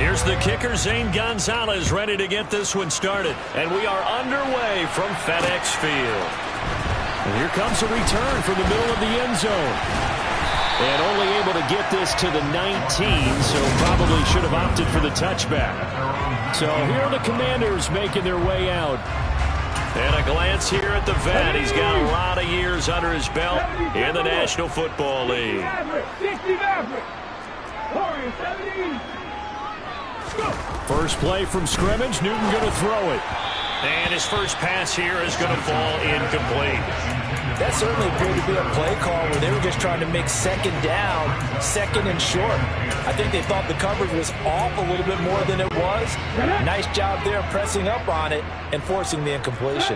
Here's the kicker, Zane Gonzalez, ready to get this one started. And we are underway from FedEx Field. And here comes a return from the middle of the end zone. And only able to get this to the 19, so probably should have opted for the touchback. So here are the Commanders making their way out. And a glance here at the vet. He's got a lot of years under his belt in the National Football League. First play from scrimmage. Newton going to throw it. And his first pass here is going to fall incomplete. That certainly appeared to be a play call where they were just trying to make second down, second and short. I think they thought the coverage was off a little bit more than it was. Nice job there pressing up on it and forcing the incompletion.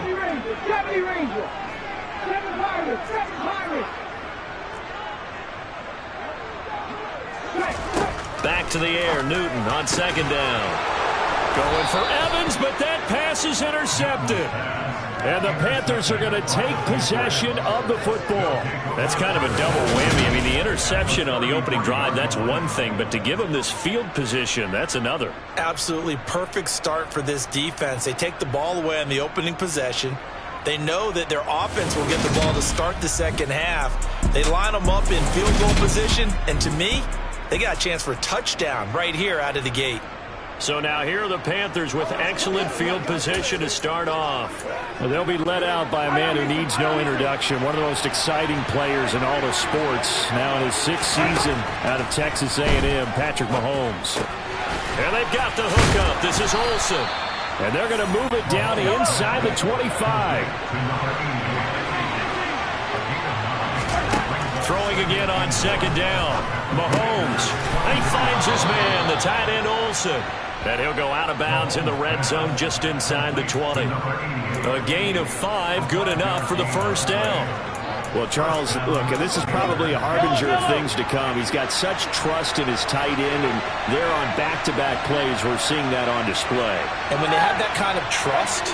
Back to the air, Newton on second down. Going for Evans, but that pass is intercepted. And the Panthers are going to take possession of the football. That's kind of a double whammy. I mean, the interception on the opening drive, that's one thing. But to give them this field position, that's another. Absolutely perfect start for this defense. They take the ball away on the opening possession. They know that their offense will get the ball to start the second half. They line them up in field goal position. And to me, they got a chance for a touchdown right here out of the gate. So now here are the Panthers with excellent field position to start off. Well, they'll be led out by a man who needs no introduction. One of the most exciting players in all of sports. Now in his 6th season out of Texas A&M, Patrick Mahomes. And they've got the hook up. This is Olsen. And they're going to move it down inside the 25. Throwing again on second down. Mahomes. He finds his man, the tight end Olsen. And he'll go out of bounds in the red zone just inside the 20. A gain of 5, good enough for the first down. Well, Charles, look, and this is probably a harbinger of things to come. He's got such trust in his tight end, and they're on back-to-back plays. We're seeing that on display. And when they have that kind of trust,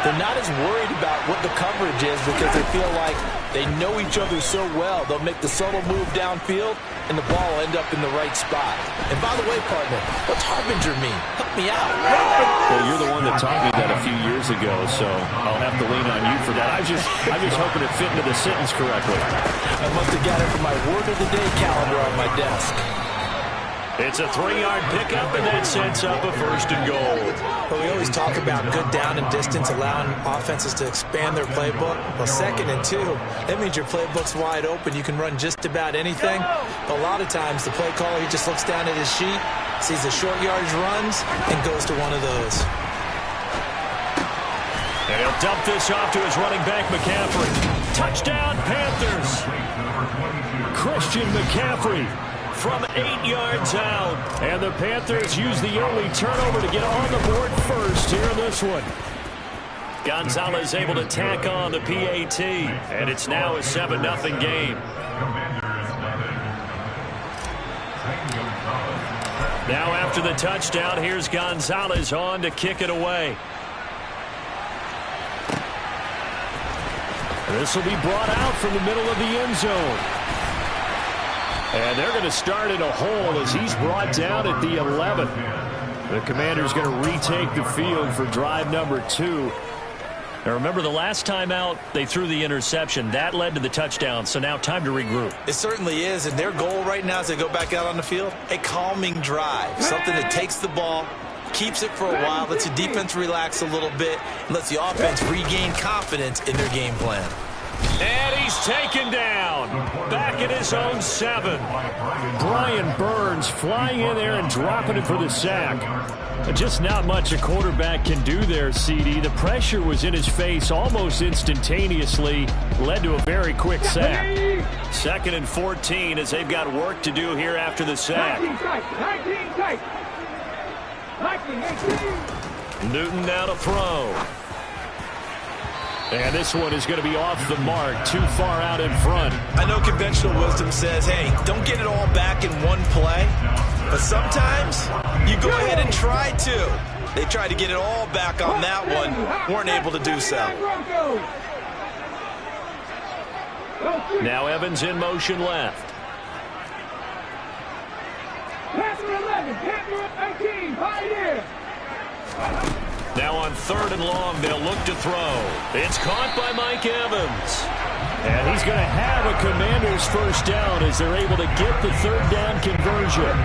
they're not as worried about what the coverage is because they feel like they know each other so well. They'll make the subtle move downfield, and the ball will end up in the right spot. And by the way, partner, what's harbinger mean? Help me out. Well, you're the one that taught me that a few years ago, so I'll have to lean on you for that. I'm just hoping it fit into the sentence correctly. I must have got it from my word of the day calendar on my desk. It's a 3-yard pickup, and that sets up a 1st and goal. But we always talk about good down and distance, allowing offenses to expand their playbook. Well, 2nd and 2, that means your playbook's wide open. You can run just about anything. But a lot of times, the play caller, he just looks down at his sheet, sees the short yardage runs, and goes to one of those. And he'll dump this off to his running back, McCaffrey. Touchdown, Panthers. Christian McCaffrey from 8 yards out. And the Panthers use the early turnover to get on the board first here in this one. Gonzalez able to tack on the PAT. And it's now a 7-0 game. Now after the touchdown, here's Gonzalez on to kick it away. This will be brought out from the middle of the end zone. And they're going to start in a hole as he's brought down at the 11. The Commanders going to retake the field for drive number 2. Now remember, the last time out, they threw the interception. That led to the touchdown, so now time to regroup. It certainly is, and their goal right now as they go back out on the field, a calming drive. Something that takes the ball, keeps it for a while, lets the defense relax a little bit, and lets the offense regain confidence in their game plan. And he's taken down. Back at his own 7. Brian Burns flying in there and dropping it for the sack. Just not much a quarterback can do there, CD. The pressure was in his face almost instantaneously. Led to a very quick sack. 2nd and 14 as they've got work to do here after the sack. Newton now to throw. And this one is going to be off the mark, too far out in front. I know conventional wisdom says, hey, don't get it all back in one play. But sometimes you go ahead and try to. They tried to get it all back on that one. Weren't able to do so. Now Evans in motion left. Pass 11, Panther 19. Now on 3rd and long, they'll look to throw. It's caught by Mike Evans. And he's going to have a Commanders first down as they're able to get the 3rd down conversion.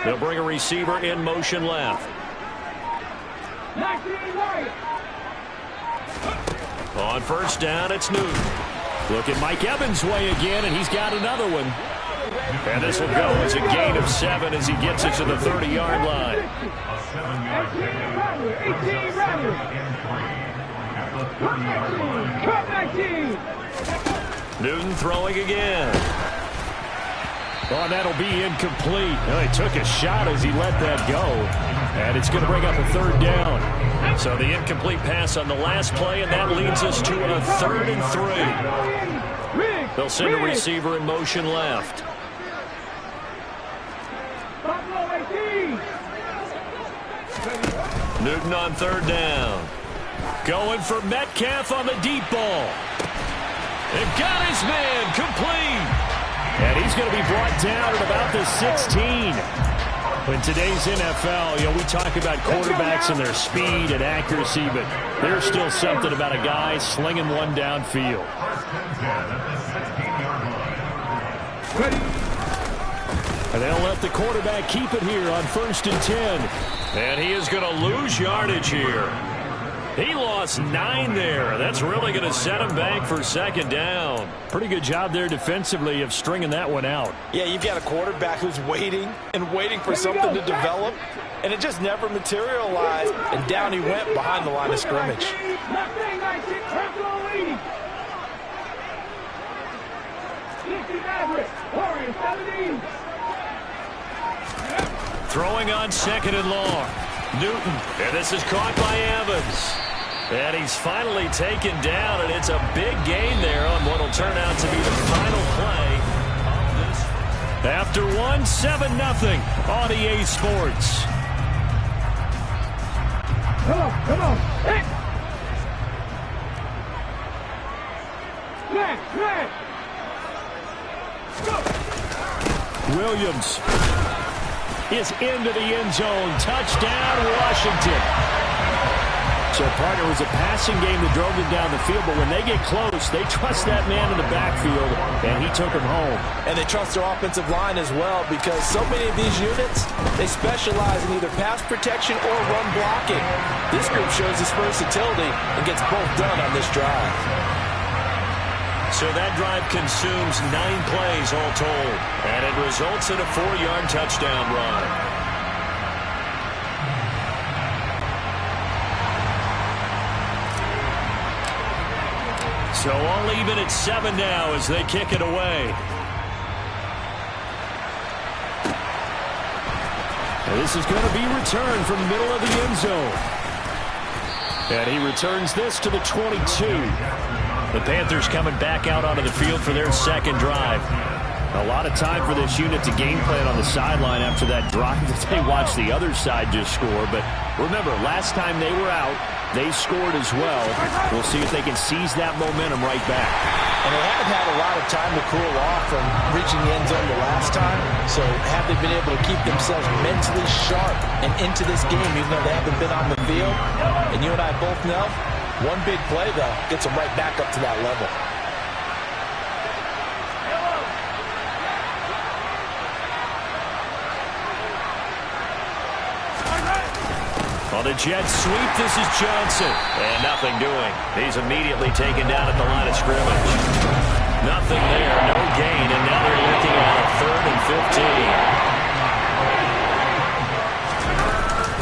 They'll bring a receiver in motion left. On first down, it's Newton. Look at Mike Evans' way again, and he's got another one. And this will go as a gain of 7 as he gets it to the 30-yard line. Newton throwing again. Oh, that'll be incomplete. Well, he took a shot as he let that go. And it's going to bring up a 3rd down. So the incomplete pass on the last play, and that leads us to a 3rd and 3. They'll send a receiver in motion left. Newton on 3rd down. Going for Metcalf on the deep ball. And got his man complete. And he's going to be brought down at about the 16. In today's NFL, we talk about quarterbacks and their speed and accuracy, but there's still something about a guy slinging one downfield. And they'll let the quarterback keep it here on 1st and 10. And he is going to lose yardage here. He lost 9 there. That's really going to set him back for 2nd down. Pretty good job there defensively of stringing that one out. Yeah, you've got a quarterback who's waiting and waiting for something to develop, and it just never materialized, and down he went behind the line of scrimmage. Throwing on 2nd and long. Newton, and this is caught by Evans. And he's finally taken down, and it's a big gain there on what will turn out to be the final play of this. After 1, 7-0 on EA Sports. Come on. Hey. Go. Williams is into the end zone. Touchdown, Washington. So, partner, it was a passing game that drove them down the field, but when they get close, they trust that man in the backfield, and he took him home. And they trust their offensive line as well, because so many of these units, they specialize in either pass protection or run blocking. This group shows its versatility and gets both done on this drive. So that drive consumes 9 plays all told, and it results in a 4-yard touchdown run. So all even at 7 now as they kick it away. And this is going to be returned from the middle of the end zone. And he returns this to the 22. The Panthers coming back out onto the field for their 2nd drive. A lot of time for this unit to game plan on the sideline after that drive that they watched the other side just score. But remember, last time they were out, they scored as well. We'll see if they can seize that momentum right back. And they haven't had a lot of time to cool off from reaching the end zone the last time. So have they been able to keep themselves mentally sharp and into this game, even though they haven't been on the field? And you and I both know, one big play, though, gets them right back up to that level. On the jet sweep, this is Johnson. And nothing doing. He's immediately taken down at the line of scrimmage. Nothing there, no gain, and now they're looking at a 3rd and 15.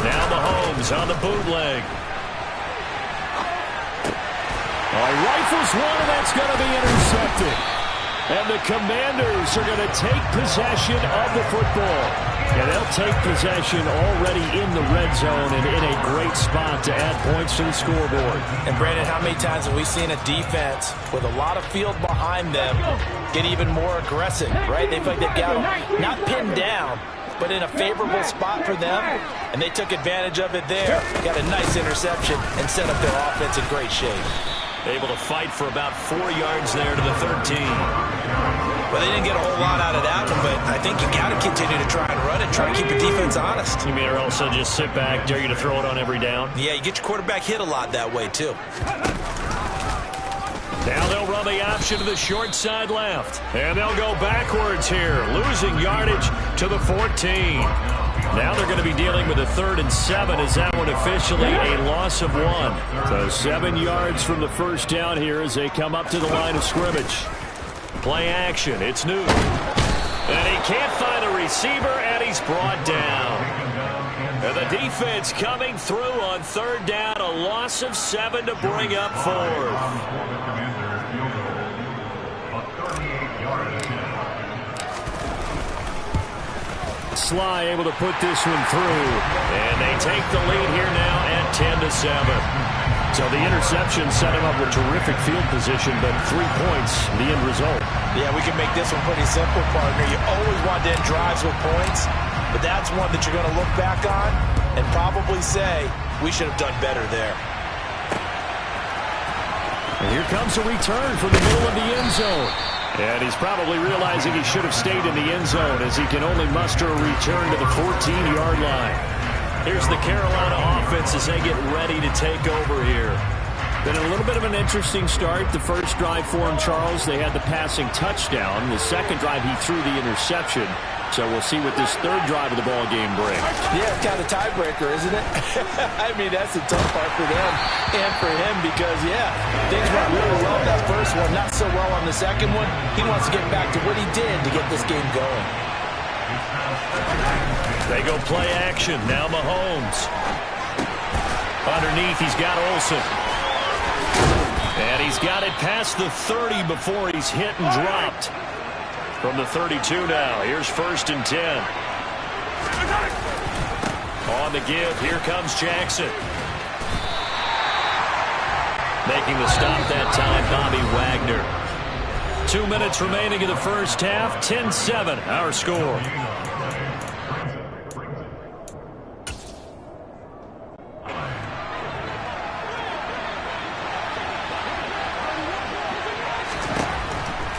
Now Mahomes on the bootleg. Rifles one, and that's going to be intercepted. And the Commanders are going to take possession of the football. And they'll take possession already in the red zone and in a great spot to add points to the scoreboard. And, Brandon, how many times have we seen a defense with a lot of field behind them get even more aggressive, right? They feel like they've got them not pinned down, but in a favorable spot for them, and they took advantage of it there. Got a nice interception and set up their offense in great shape. Able to fight for about 4 yards there to the 13. Well, they didn't get a whole lot out of that one, but I think you got to continue to try and run it, try to keep your defense honest. You mean or also just sit back, dare you to throw it on every down? Yeah, you get your quarterback hit a lot that way, too. Now they'll run the option to the short side left. And they'll go backwards here, losing yardage to the 14. Now they're going to be dealing with a 3rd and 7. Is that one officially a loss of 1? So 7 yards from the first down here as they come up to the line of scrimmage. Play action. It's New. And he can't find a receiver, and he's brought down. And the defense coming through on 3rd down. A loss of 7 to bring up 4th. Sly able to put this one through. And they take the lead here now at 10-7. So the interception set him up with terrific field position, but 3 points, the end result. Yeah, we can make this one pretty simple, partner. You always want to end drives with points, but that's one that you're going to look back on and probably say, we should have done better there. And here comes a return from the middle of the end zone. And he's probably realizing he should have stayed in the end zone as he can only muster a return to the 14-yard line. Here's the Carolina offense as they get ready to take over here. Been a little bit of an interesting start. The first drive for him, Charles, they had the passing touchdown. The second drive, he threw the interception. So we'll see what this 3rd drive of the ball game brings. Yeah, it's kind of a tiebreaker, isn't it? I mean, that's the tough part for them and for him because, yeah, things went really well that first one, not so well on the second one. He wants to get back to what he did to get this game going. They go play action. Now Mahomes. Underneath, he's got Olsen. And he's got it past the 30 before he's hit and dropped. From the 32 now, here's 1st and 10. On the give, here comes Jackson. Making the stop that time, Bobby Wagner. 2 minutes remaining in the first half, 10-7, our score.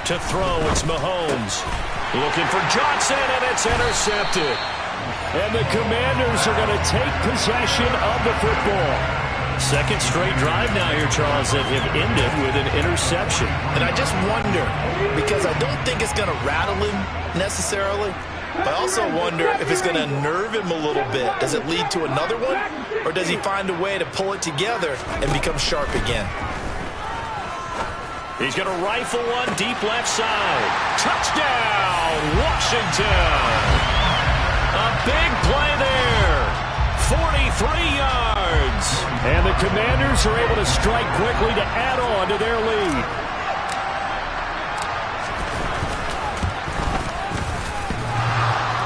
To throw, it's Mahomes. Looking for Johnson, and it's intercepted. And the Commanders are going to take possession of the football. Second straight drive now here, Charles, that have ended with an interception. And I just wonder, because I don't think it's going to rattle him necessarily, but I also wonder if it's going to nerve him a little bit. Does it lead to another one, or does he find a way to pull it together and become sharp again? He's going to rifle one deep left side. Touchdown, Washington. A big play there. 43 yards. And the Commanders are able to strike quickly to add on to their lead.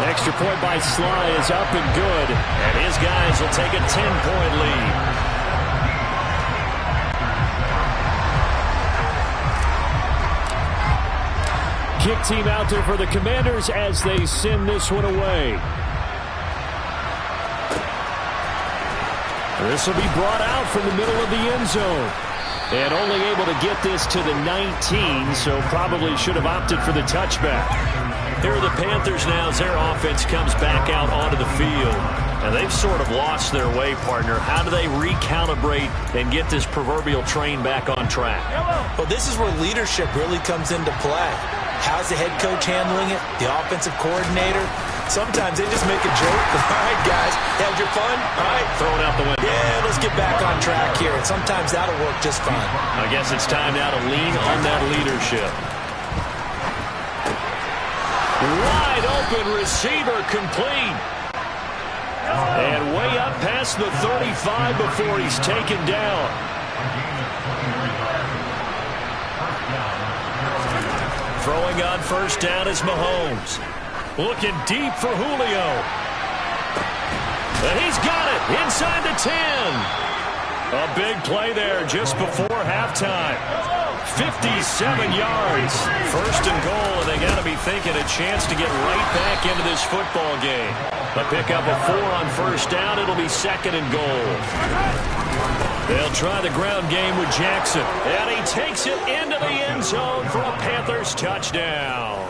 Extra point by Sly is up and good. And his guys will take a 10-point lead. Kick team out there for the Commanders as they send this one away. This will be brought out from the middle of the end zone. And only able to get this to the 19, so probably should have opted for the touchback. Here are the Panthers now as their offense comes back out onto the field. And they've sort of lost their way, partner. How do they recalibrate and get this proverbial train back on track? Well, this is where leadership really comes into play. How's the head coach handling it? The offensive coordinator? Sometimes they just make a joke. All right, guys, had your fun? All right. Throw it out the window. Yeah, let's get back on track here. And sometimes that'll work just fine. I guess it's time now to lean on that leadership. Wide open receiver complete. And way up past the 35 before he's taken down. Throwing on first down is Mahomes. Looking deep for Julio. And he's got it inside the 10. A big play there just before halftime. 57 yards. First and goal, and they got to be thinking a chance to get right back into this football game. But pick up a 4 on first down. It'll be 2nd and goal. They'll try the ground game with Jackson. And he takes it into the end zone for a Panthers touchdown.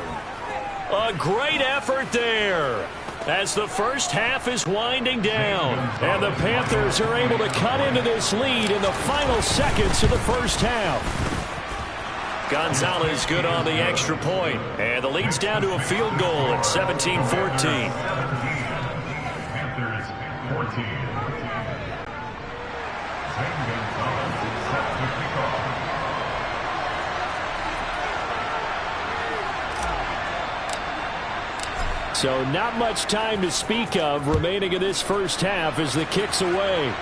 A great effort there as the first half is winding down. And the Panthers are able to cut into this lead in the final seconds of the first half. Gonzalez good on the extra point. And the lead's down to a field goal at 17-14. Panthers 14. So not much time to speak of remaining in this first half as the kick's away.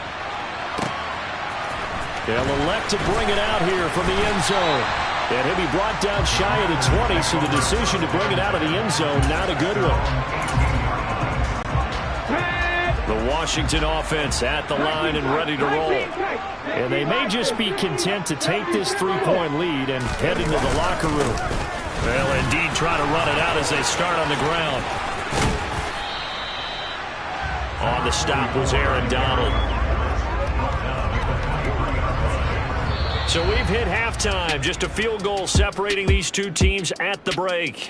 They'll elect to bring it out here from the end zone. And he'll be brought down shy of the 20, so the decision to bring it out of the end zone, not a good one. The Washington offense at the line and ready to roll. And they may just be content to take this 3-point lead and head into the locker room. They'll indeed try to run it out as they start on the ground. On the stop was Aaron Donald. So we've hit halftime. Just a field goal separating these two teams at the break.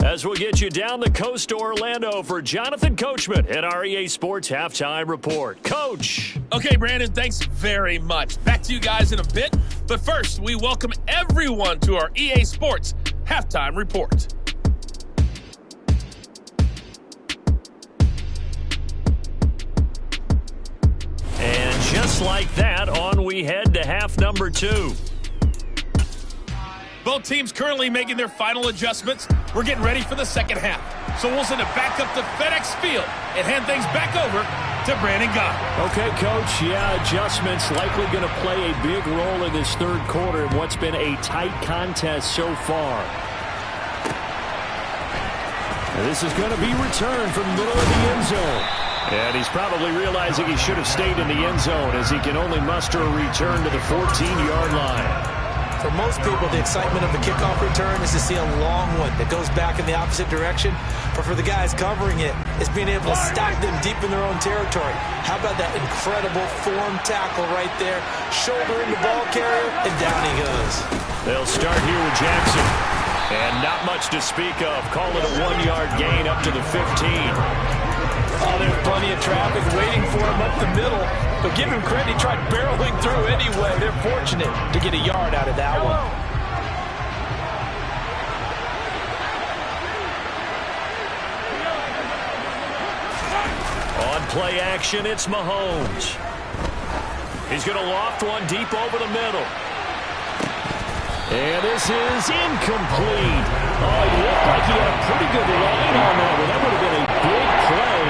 As we'll get you down the coast to Orlando for Jonathan Coachman at our EA Sports Halftime Report. Coach. Okay, Brandon, thanks very much. Back to you guys in a bit. But first, we welcome everyone to our EA Sports Halftime Report. And just like that, on we head to half number 2. Both teams currently making their final adjustments. We're getting ready for the second half. So we'll send it back up to FedEx Field and hand things back over to Brandon Gott. Okay, Coach. Yeah, adjustments likely going to play a big role in this third quarter in what's been a tight contest so far. And this is going to be returned from the middle of the end zone. And he's probably realizing he should have stayed in the end zone as he can only muster a return to the 14-yard line. For most people, the excitement of the kickoff return is to see a long one that goes back in the opposite direction. But for the guys covering it, it's being able to stop them deep in their own territory. How about that incredible form tackle right there? Shoulder in the ball carrier, and down he goes. They'll start here with Jackson. And not much to speak of. Call it a 1-yard gain up to the 15. Oh, there's plenty of traffic waiting for him up the middle. But give him credit, he tried barreling through anyway. They're fortunate to get a yard out of that one. On play action, it's Mahomes. He's going to loft one deep over the middle. And this is incomplete. Oh, he looked like he had a pretty good line on that one. That would have been a big play,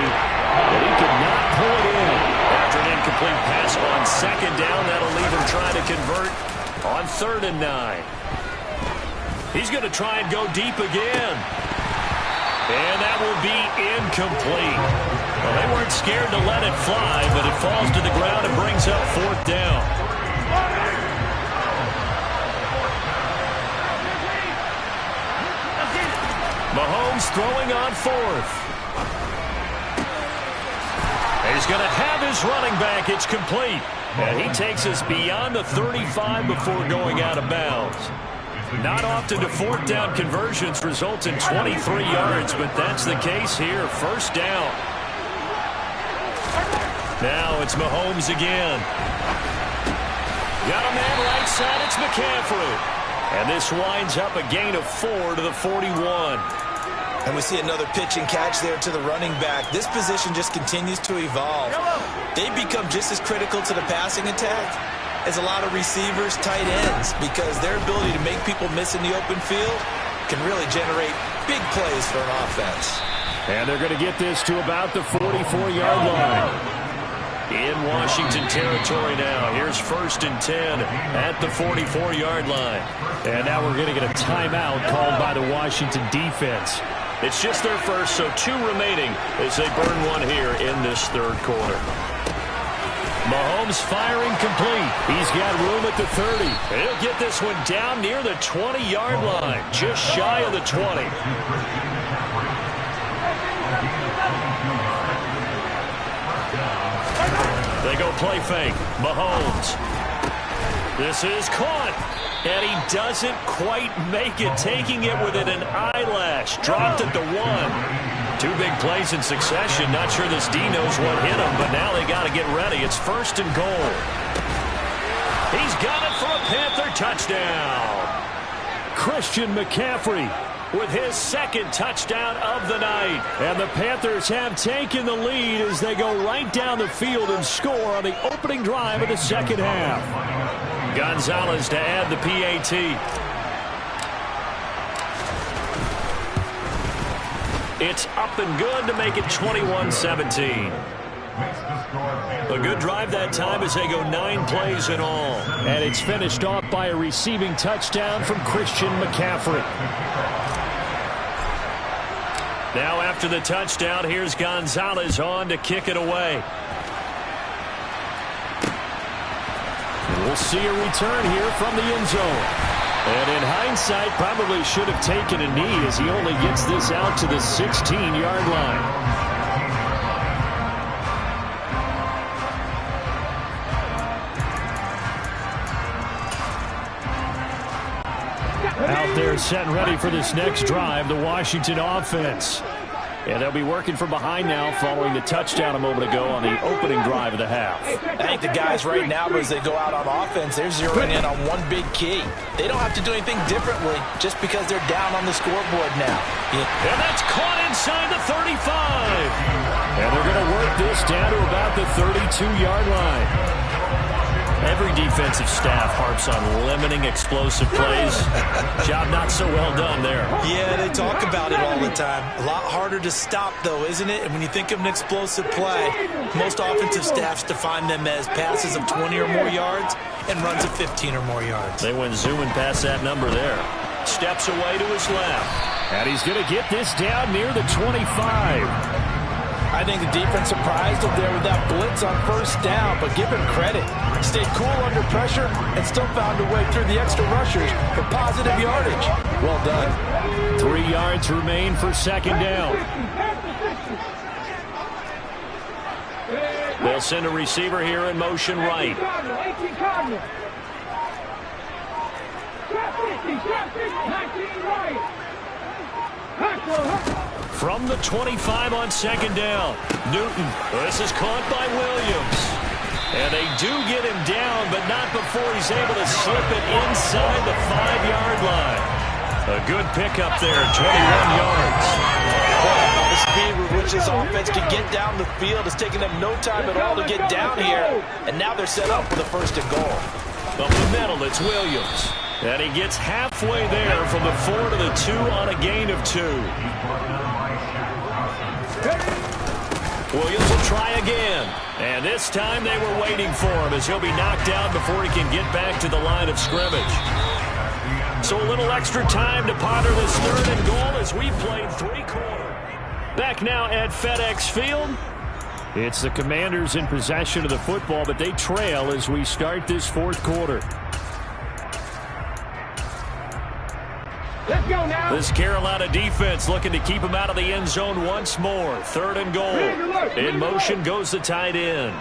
but he could not pull it in. After an incomplete pass on second down, that'll leave him trying to convert on 3rd and 9. He's going to try and go deep again. And that will be incomplete. Well, they weren't scared to let it fly, but it falls to the ground and brings up 4th down. Mahomes throwing on 4th. He's going to have his running back. It's complete. And he takes us beyond the 35 before going out of bounds. Not often do 4th down conversions result in 23 yards, but that's the case here. 1st down. Now it's Mahomes again. Got a man right side. It's McCaffrey. And this winds up a gain of 4 to the 41. And we see another pitch and catch there to the running back. This position just continues to evolve. They become just as critical to the passing attack as a lot of receivers, tight ends, because their ability to make people miss in the open field can really generate big plays for an offense. And they're going to get this to about the 44-yard line. In Washington territory now. Here's 1st and 10 at the 44-yard line. And now we're going to get a timeout called by the Washington defense. It's just their first, so 2 remaining as they burn one here in this 3rd quarter. Mahomes firing complete. He's got room at the 30. He'll get this one down near the 20-yard line, just shy of the 20. They go play fake. Mahomes. This is caught. And he doesn't quite make it, taking it within an eyelash. Dropped at the 1. 2 big plays in succession. Not sure this D knows what hit him, but now they got to get ready. It's 1st and goal. He's got it for a Panther touchdown. Christian McCaffrey with his 2nd touchdown of the night. And the Panthers have taken the lead as they go right down the field and score on the opening drive of the 2nd half. Gonzalez to add the PAT. It's up and good to make it 21-17. A good drive that time as they go 9 plays in all. And it's finished off by a receiving touchdown from Christian McCaffrey. Now after the touchdown, here's Gonzalez on to kick it away. We'll see a return here from the end zone. And in hindsight, probably should have taken a knee as he only gets this out to the 16-yard line. Out there set and ready for this next drive, the Washington offense. And they'll be working from behind now following the touchdown a moment ago on the opening drive of the half. I think the guys right now, as they go out on offense, they're zeroing in on one big key. They don't have to do anything differently just because they're down on the scoreboard now. And that's caught inside the 35. And they're going to work this down to about the 32-yard line. Every defensive staff harps on limiting explosive plays. Job not so well done there. Yeah, they talk about it all the time. A lot harder to stop, though, isn't it? And when you think of an explosive play, most offensive staffs define them as passes of 20 or more yards and runs of 15 or more yards. They went zooming past that number there. Steps away to his left. And he's going to get this down near the 25. I think the defense surprised him there with that blitz on 1st down, but give him credit. Stayed cool under pressure and still found a way through the extra rushers for positive yardage. Well done. 3 yards remain for 2nd down. They'll send a receiver here in motion right. From the 25 on 2nd down. Newton. This is caught by Williams. And they do get him down, but not before he's able to slip it inside the 5-yard line. A good pickup there, 21 yards. The speed with which this offense can get down the field is taking them no time at all to get down here. And now they're set up for the 1st and goal. Up the middle, it's Williams. And he gets halfway there from the 4 to the 2 on a gain of 2. Williams will try again. And this time they were waiting for him as he'll be knocked out before he can get back to the line of scrimmage. So a little extra time to ponder this 3rd and goal as we played 3-quarter. Back now at FedEx Field. It's the Commanders in possession of the football, but they trail as we start this 4th quarter. Let's go now. This Carolina defense looking to keep him out of the end zone once more. 3rd and goal. In motion goes the tight end.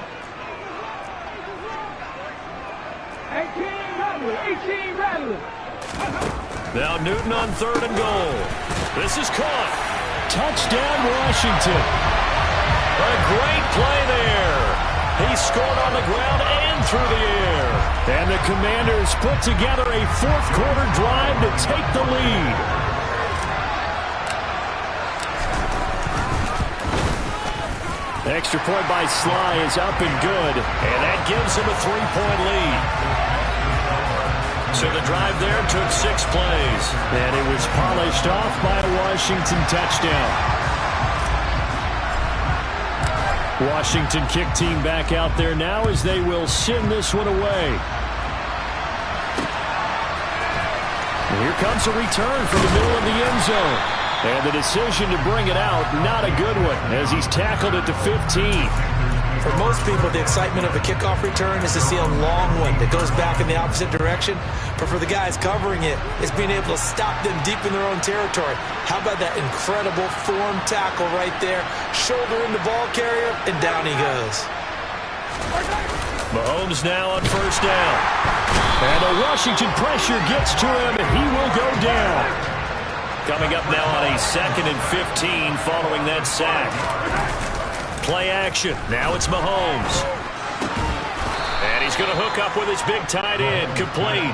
18 rattling. Now Newton on 3rd and goal. This is caught. Touchdown Washington. A great play there. He scored on the ground and through the air. And the Commanders put together a 4th quarter drive to take the lead. Extra point by Sly is up and good. And that gives him a 3-point lead. So the drive there took 6 plays. And it was polished off by a Washington touchdown. Washington kick team back out there now as they will send this one away. And here comes a return from the middle of the end zone. And the decision to bring it out, not a good one, as he's tackled at the 15. For most people, the excitement of a kickoff return is to see a long one that goes back in the opposite direction. But for the guys covering it, it's being able to stop them deep in their own territory. How about that incredible form tackle right there? Shoulder in the ball carrier, and down he goes. Mahomes now on first down. And the Washington pressure gets to him, and he will go down. Coming up now on a 2nd and 15 following that sack. Play action. Now it's Mahomes. And he's going to hook up with his big tight end. Complete.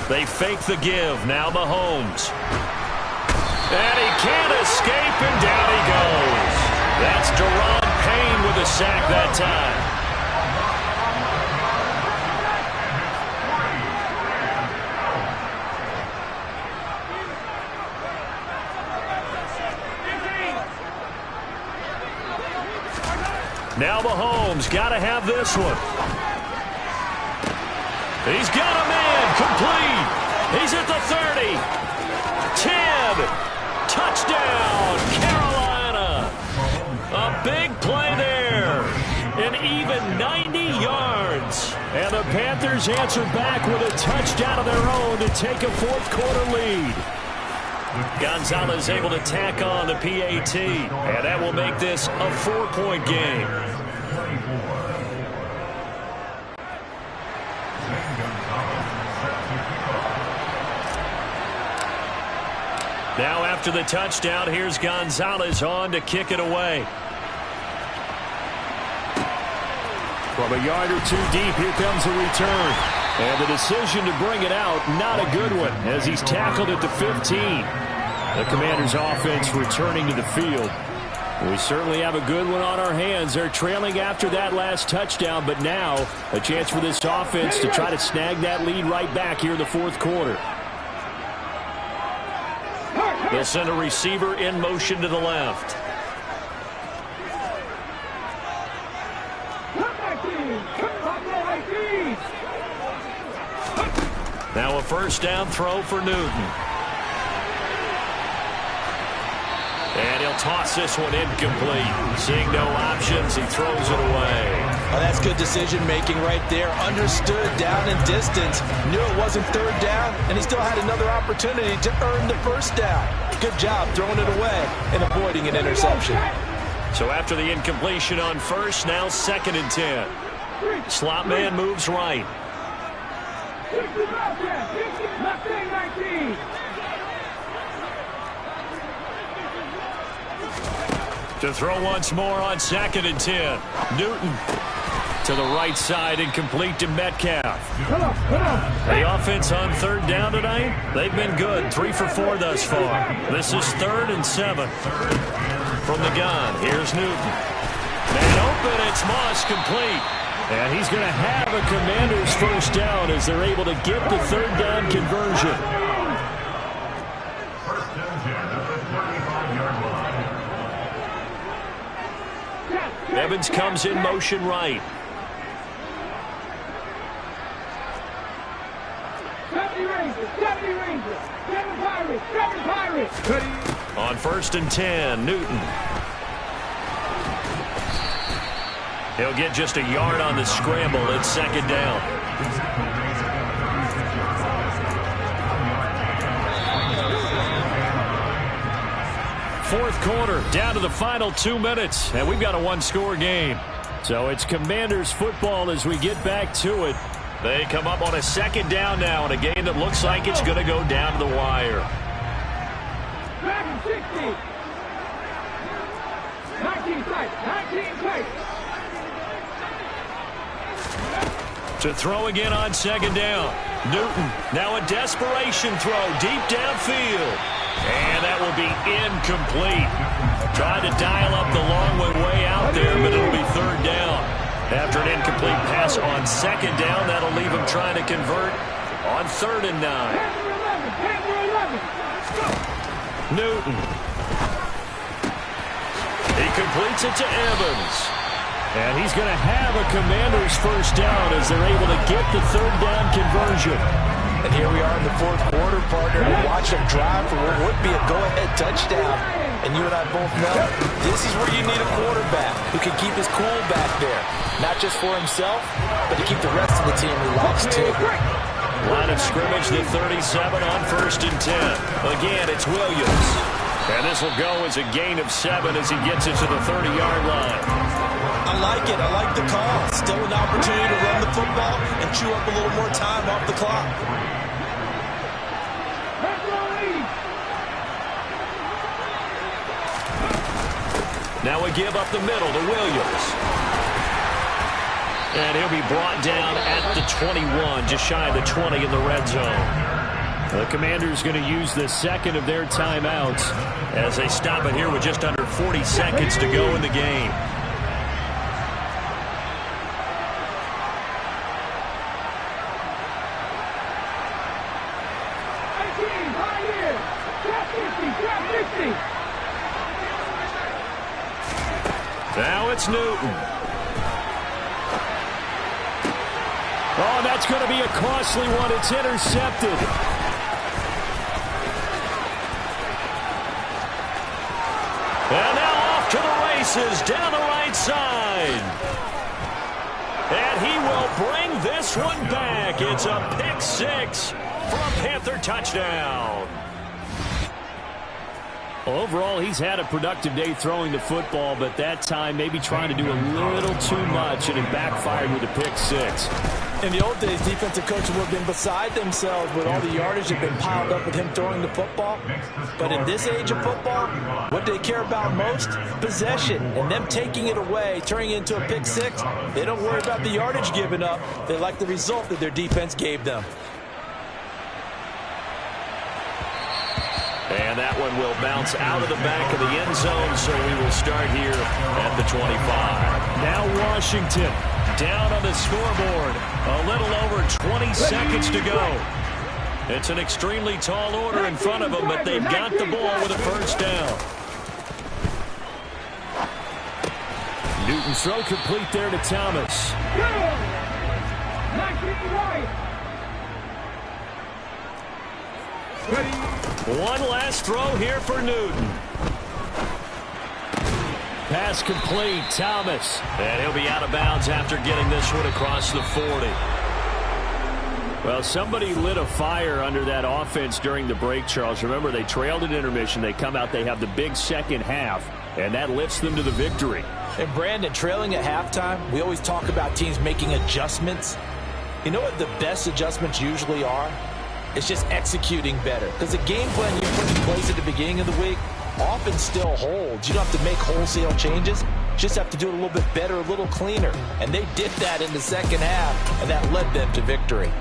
They fake the give. Now Mahomes. And he can't escape, and down he goes. That's Deron Payne with a sack that time. Now Mahomes got to have this one. He's got a man complete. He's at the 30. 10. Touchdown, Carolina. A big play there. An even 90 yards. And the Panthers answer back with a touchdown of their own to take a fourth-quarter lead. Gonzalez able to tack on the PAT, and that will make this a 4-point game. Now after the touchdown, here's Gonzalez on to kick it away. From a yard or two deep, here comes a return. And the decision to bring it out, not a good one, as he's tackled at the 15. The Commanders' offense returning to the field. We certainly have a good one on our hands. They're trailing after that last touchdown, but now a chance for this offense to try to snag that lead right back here in the fourth quarter. They'll send a receiver in motion to the left. Now a first down throw for Newton. And he'll toss this one incomplete. Seeing no options, he throws it away. Oh, that's good decision-making right there. Understood down and distance. Knew it wasn't third down, and he still had another opportunity to earn the first down. Good job throwing it away and avoiding an interception. So after the incompletion on first, now 2nd and 10. Slot man moves right. To throw once more on 2nd and 10. Newton to the right side and complete to Metcalf. The offense on third down tonight, they've been good. 3 for 4 thus far. This is 3rd and 7. From the gun, here's Newton. Man open, it's Moss complete. And he's going to have a Commander's first down as they're able to get the third down conversion. Evans comes in motion right. On 1st and 10, Newton. He'll get just a yard on the scramble. It's 2nd down. Fourth quarter, down to the final 2 minutes, and we've got a one-score game. So it's Commanders football as we get back to it. They come up on a 2nd down now in a game that looks like it's going to go down to the wire. 19 play. To throw again on 2nd down. Newton, now a desperation throw deep downfield. And that will be incomplete. Trying to dial up the long way out there, but it'll be 3rd down. After an incomplete pass on 2nd down, that'll leave him trying to convert on 3rd and 9. Newton. He completes it to Evans. And he's going to have a Commander's first down as they're able to get the 3rd down conversion. And here we are in the fourth quarter, partner, to watch them drive for what would be a go-ahead touchdown. And you and I both know this is where you need a quarterback who can keep his cool back there. Not just for himself, but to keep the rest of the team relaxed too. Line of scrimmage, the 37 on 1st and 10. Again, it's Williams. And this will go as a gain of 7 as he gets it to the 30-yard line. I like it. I like the call. Still an opportunity to run the football and chew up a little more time off the clock. Now we give up the middle to Williams. And he'll be brought down at the 21, just shy of the 20 in the red zone. The Commanders going to use the second of their timeouts as they stop it here with just under 40 seconds to go in the game. Now it's Newton. Oh, that's going to be a costly one. It's intercepted. And now off to the races down the right side. And he will bring this one back. It's a pick 6 for a Panther touchdown. Overall, he's had a productive day throwing the football, but that time maybe trying to do a little too much, and it backfired with a pick 6. In the old days, defensive coaches would have been beside themselves with all the yardage that had been piled up with him throwing the football. But in this age of football, what they care about most, possession, and them taking it away, turning it into a pick 6. They don't worry about the yardage given up. They like the result that their defense gave them. And that one will bounce out of the back of the end zone, so we will start here at the 25. Now Washington down on the scoreboard. A little over 20 seconds to go. It's an extremely tall order in front of them, but they've got the ball with a first down. Newton throw complete there to Thomas. One last throw here for Newton. Pass complete, Thomas. And he'll be out of bounds after getting this one across the 40. Well, somebody lit a fire under that offense during the break, Charles. Remember, they trailed at intermission. They come out, they have the big second half, and that lifts them to the victory. And Brandon, trailing at halftime, we always talk about teams making adjustments. You know what the best adjustments usually are? It's just executing better. Because the game plan you put in place at the beginning of the week often still holds. You don't have to make wholesale changes. You just have to do it a little bit better, a little cleaner. And they did that in the second half, and that led them to victory.